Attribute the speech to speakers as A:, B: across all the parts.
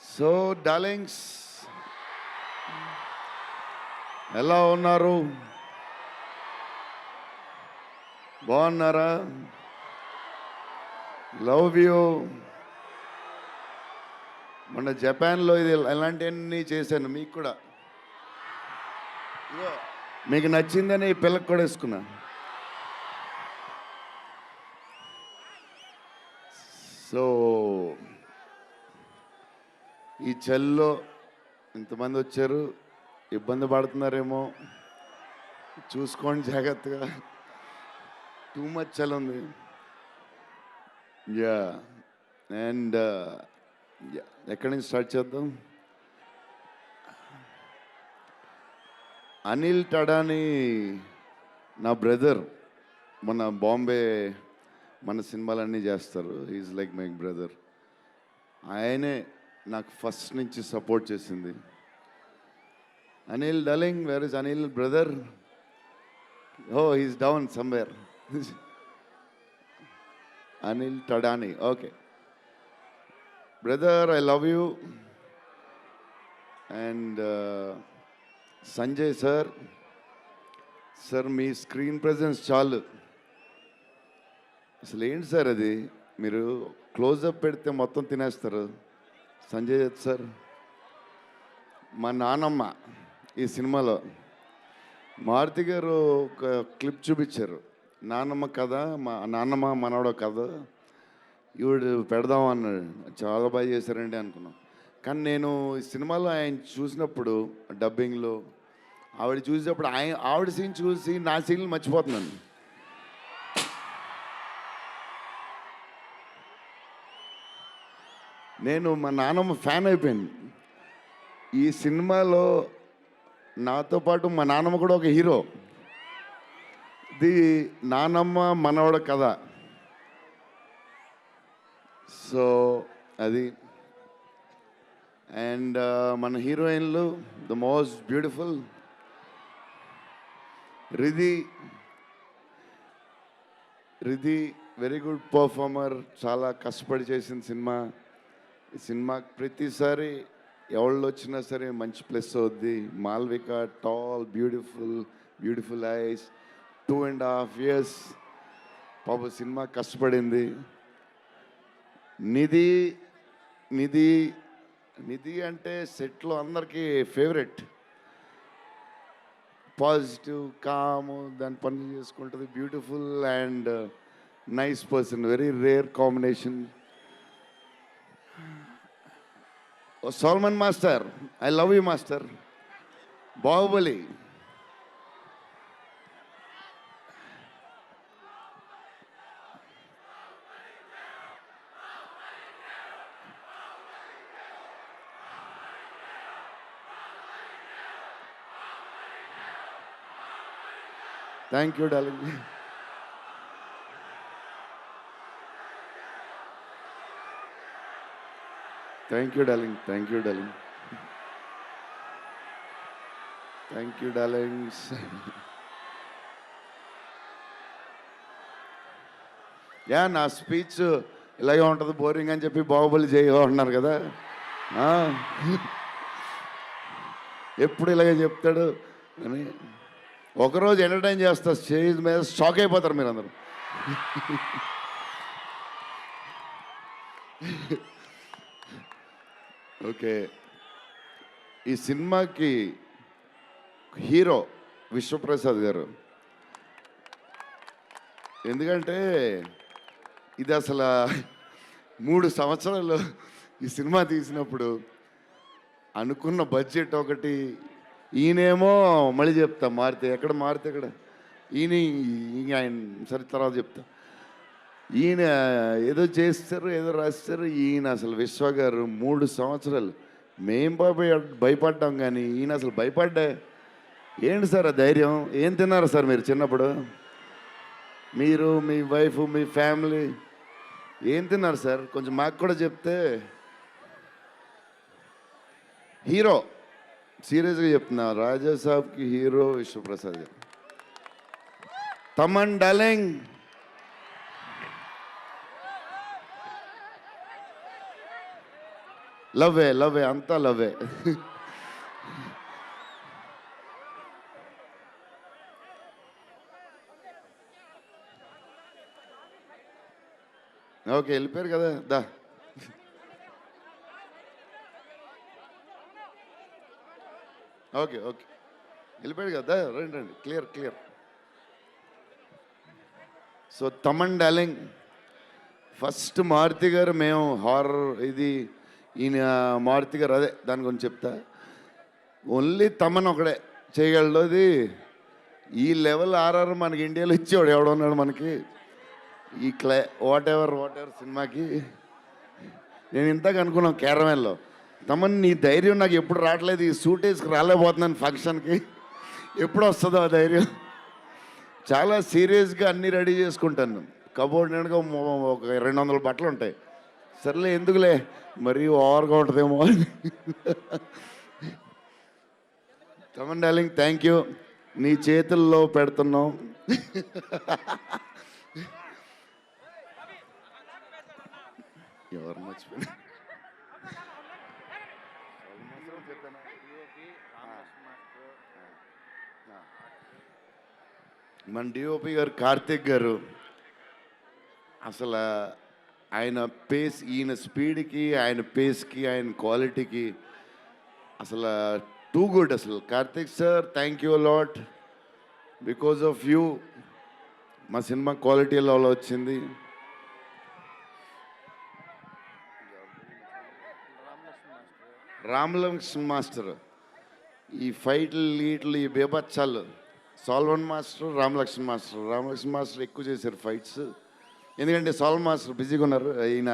A: So darlings, ఎలా ఉన్నారు? బాగున్నారా? Love you. మొన్న జపాన్లో ఇది ఎలాంటివన్నీ చేశాను మీకు కూడా. ఇదిగో, మీకు నచ్చిందని ఈ పిల్లకి కూడా వేసుకున్నా. సో ఈ చలిలో ఇంతమంది వచ్చారు, ఇబ్బంది పడుతున్నారేమో, చూసుకోండి జాగ్రత్తగా. టూ మచ్ చలి ఉంది. యా అండ్ ఎక్కడి నుంచి స్టార్ట్ చేద్దాం? అనిల్ టడాని నా బ్రదర్. మన బాంబే మన సినిమాలన్నీ చేస్తారు. Is like my brother. ఆయనే నాకు ఫస్ట్ నుంచి సపోర్ట్ చేసింది. Anil darling, where is Anil brother? Oh, he's down somewhere. Anil Thadani, okay brother, I love you. And Sanjay sir, sir మీ స్క్రీన్ ప్రెజెన్స్ చాలు. అసలు ఏంటి సార్ అది? మీరు క్లోజప్ పెడితే మొత్తం తినేస్తారు. సంజయ్ దత్ సార్, మా నానమ్మ ఈ సినిమాలో మారుతి గారు ఒక క్లిప్ చూపించారు. నాన్నమ్మ కథ, మా నాన్నమ్మ మనవడ కథ, ఈవిడు పెడదాం అన్నాడు. చాలా బాగా చేశారండి అనుకున్నాం. కానీ నేను ఈ సినిమాలో ఆయన చూసినప్పుడు, డబ్బింగ్లో ఆవిడ చూసినప్పుడు, ఆవిడ సీన్ చూసి నా సీన్లు మర్చిపోతున్నాను. నేను మా నాన్నమ్మ ఫ్యాన్ అయిపోయాను. ఈ సినిమాలో నాతో పాటు మా నాన్నమ్మ కూడా ఒక హీరో. ఇది నానమ్మ మనవడ కథ. సో అది. అండ్ మన హీరోయిన్లు the most beautiful Ridhi. Very good performer. చాలా కష్టపడి చేసిన సినిమా. ఈ సినిమాకి ప్రతిసారి ఎవళ్ళు వచ్చినా సరే మంచి ప్లస్ అవుద్ది. Malvika, tall, beautiful eyes, 2.5 years పాప సినిమా కష్టపడింది. నిధి అంటే సెట్లో అందరికీ ఫేవరెట్. పాజిటివ్, కాము, దాని పని చేసుకుంటుంది. Beautiful and nice person. Very rare combination. Salman master, I love you master. Baahubali, thank you darling. Thank you darling. Darlings. Yeah, నా స్పీచ్ ఇలాగే ఉంటుంది, బోరింగ్ అని చెప్పి బాహుబలి చేయన్నారు కదా. ఎప్పుడు ఇలాగే చెప్తాడు అని ఒకరోజు ఎంటర్టైన్ చేస్తా, స్టేజ్ మీద షాక్ అయిపోతారు మీరు అందరూ. ఓకే, ఈ సినిమాకి హీరో విశ్వప్రసాద్ గారు. ఎందుకంటే ఇది అసలు 3 సంవత్సరాలు ఈ సినిమా తీసినప్పుడు అనుకున్న బడ్జెట్ ఒకటి, ఈయనేమో మళ్ళీ చెప్తా మారితే ఎక్కడ ఆయన సరే తర్వాత చెప్తా. ఈయన ఏదో చేస్తారు, ఏదో రాస్తారు. ఈయన అసలు విశ్వ గారు 3 సంవత్సరాలు మేం భయపడ్డాం, కానీ ఈయన అసలు భయపడ్డా. ఏంటి సార్ ఆ ధైర్యం? ఏం తిన్నారు సార్ మీరు చిన్నప్పుడు? మీరు, మీ వైఫ్, మీ ఫ్యామిలీ ఏం తిన్నారు సార్? కొంచెం మాకు కూడా చెప్తే. హీరో, సీరియస్గా చెప్తున్నా, రాజా సాబ్కి హీరో విశ్వప్రసాద్ గారు. తమన్ డార్లింగ్, లవ్వే అంతా లవ్వే. ఓకే, వెళ్ళిపోయారు కదా, దా. ఓకే వెళ్ళిపోయాడు కదా, రండి clear. So Thaman darling, first Maruthi గారు, మేము హారర్ ఇది ఈయన మారుతి గారు, అదే దాని గురించి చెప్తా. ఓన్లీ తమన్ ఒకడే చేయగలడు అది. ఈ లెవెల్ ఆర్ఆర్ మనకి ఇండియాలో ఇచ్చేవాడు ఎవడున్నాడు మనకి ఈ వాట్ ఎవర్ సినిమాకి. నేను ఇంతకు అనుకున్నాను క్యారవాన్లో, తమన్ నీ ధైర్యం నాకు ఎప్పుడు రావట్లేదు, ఈ సూట్ వేసుకు రాలేకపోతున్నాను ఫంక్షన్కి, ఎప్పుడు వస్తుందో ఆ ధైర్యం. చాలా సీరియస్గా అన్నీ రెడీ చేసుకుంటాను. కబోర్డ్ నిండుగా ఒక 200 బట్టలు ఉంటాయి. సర్లే ఎందుకులే మరీ ఓవర్గా ఉంటుందేమో అని. తమన్ డార్లింగ్, థ్యాంక్ యూ, నీ చేతుల్లో పెడుతున్నాం. ఎవరు మర్చిపోయినా మన డిఓపి గారు కార్తిక్ గారు, అసలు ఆయన పేస్, ఈయన స్పీడ్కి, ఆయన పేస్కి, ఆయన క్వాలిటీకి అసలు టూ గుడ్. అసలు Karthik sir, thank you lot, because of you మా సినిమా క్వాలిటీ లెవెల్ వచ్చింది. రామలక్ష్మణ్ మాస్టర్, ఈ ఫైట్లు గీట్లు ఈ బేబచ్చాలు, సాల్వన్ మాస్టర్, రామలక్ష్మణ్ మాస్టర్ ఎక్కువ చేశారు ఫైట్స్. ఎందుకంటే సాల్వన్ మాస్టర్ బిజీగా ఉన్నారు, ఈయన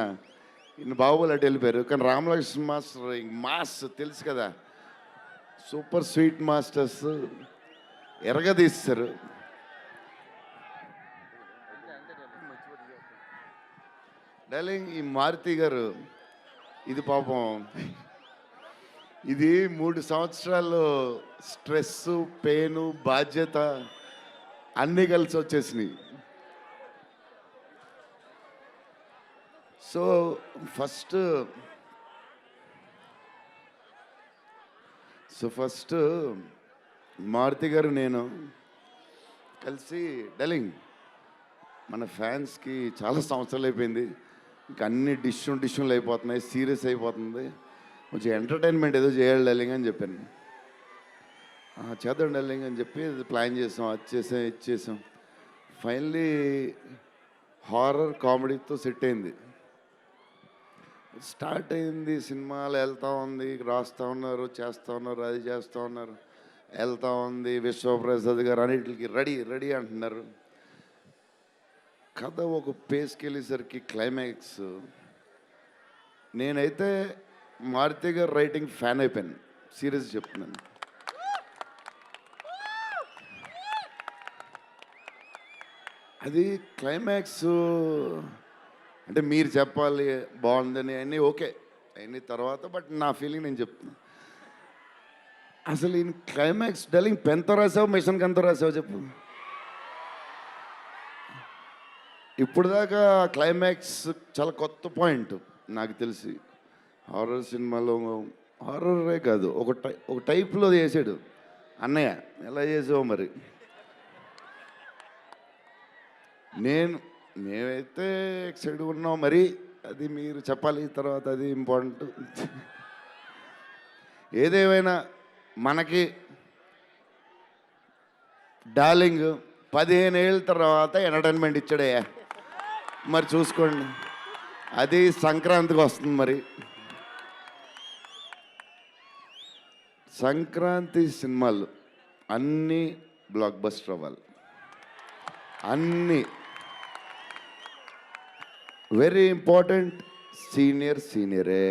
A: బాహుబలి అటు వెళ్ళిపోయారు. కానీ రామలక్ష్మణ్ మాస్టర్ మాస్ తెలుసు కదా, సూపర్ స్వీట్ మాస్టర్స్ ఎరగదీస్తారు. డార్లింగ్, ఈ మారుతి గారు ఇది పాపం, ఇది 3 సంవత్సరాలు స్ట్రెస్, పెయిన్, బాధ్యత అన్నీ కలిసి వచ్చేసినాయి. సో ఫస్ట్ మారుతి గారు నేను కలిసి, డార్లింగ్ మన ఫ్యాన్స్కి చాలా సంవత్సరాలు అయిపోయింది, ఇంకా అన్ని డిష్యూలు అయిపోతున్నాయి, సీరియస్ అయిపోతుంది, కొంచెం ఎంటర్టైన్మెంట్ ఏదో చేయాలి డార్లింగ్ అని చెప్పాను. చేద్దాం డార్లింగ్ అని చెప్పి ప్లాన్ చేసాం, అది చేసాం. ఫైనలీ హారర్ కామెడీతో సెట్ అయింది. స్టార్ట్ అయింది, సినిమాలు వెళ్తూ ఉంది, రాస్తూ ఉన్నారు, చేస్తూ ఉన్నారు, అది చేస్తూ ఉన్నారు, వెళ్తూ ఉంది. విశ్వప్రసాద్ గారు అన్నిటికి రెడీ అంటున్నారు. కథ ఒక పేస్కి వెళ్ళేసరికి క్లైమాక్స్, నేనైతే మారుతి గారు రైటింగ్ ఫ్యాన్ అయిపోయాను, సీరియస్ చెప్తున్నాను. అది క్లైమాక్స్ అంటే మీరు చెప్పాలి బాగుందని అన్నీ ఓకే అన్ని తర్వాత, బట్ నా ఫీలింగ్ నేను చెప్తున్నా. అసలు ఈ క్లైమాక్స్ డార్లింగ్ పెన్తో రాసావు, మిషన్కి ఎంతో రాసావు చెప్పు. ఇప్పుడు దాకా క్లైమాక్స్ చాలా కొత్త పాయింట్ నాకు తెలిసి. హారర్ సినిమాలో హారరే కాదు, ఒక టైప్లో చేసాడు అన్నయ్య. ఎలా చేసావు మరి? మేమైతే ఎక్సైట్గా ఉన్నాం, మరి అది మీరు చెప్పాలి తర్వాత, అది ఇంపార్టెంట్. ఏదేమైనా మనకి డార్లింగ్ 15 ఏళ్ళ తర్వాత ఎంటర్టైన్మెంట్ ఇచ్చాడయ్యా, మరి చూసుకోండి. అది సంక్రాంతికి వస్తుంది. మరి సంక్రాంతి సినిమాలు అన్నీ బ్లాక్ బస్టర్ అవ్వాలి, అన్నీ. Very important, సీనియరే.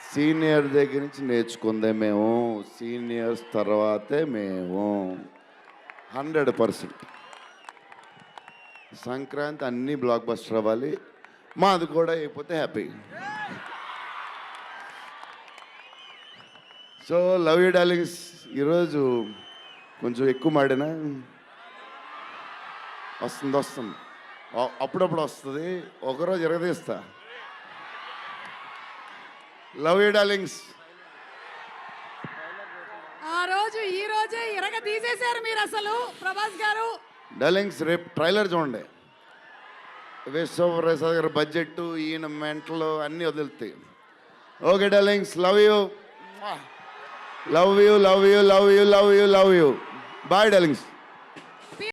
A: సీనియర్ దగ్గర నుంచి నేర్చుకుందే మేము, సీనియర్స్ తర్వాతే మేము. 100% సంక్రాంతి అన్నీ బ్లాక్ బస్టర్ అవ్వాలి, మాది కూడా అయిపోతే happy. So love you darlings. ఈరోజు కొంచెం ఎక్కువ మాడినా వస్తుంది, అప్పుడప్పుడు వస్తుంది, ఒకరోజు ఎరగదీస్తా. Love you darlings.
B: ఆ రోజు ఈ రోజే ఇరగ తీసేశారు మీరు అసలు ప్రభాస్ గారు.
A: డార్లింగ్స్ రేపు ట్రైలర్ చూడండి. విశ్వప్రసాద్ గారి బడ్జెట్ ఈయన మెంటలు అన్నీ వదులుతాయి. Okay darlings, love you love you love you love you love you love you. Bye darlings.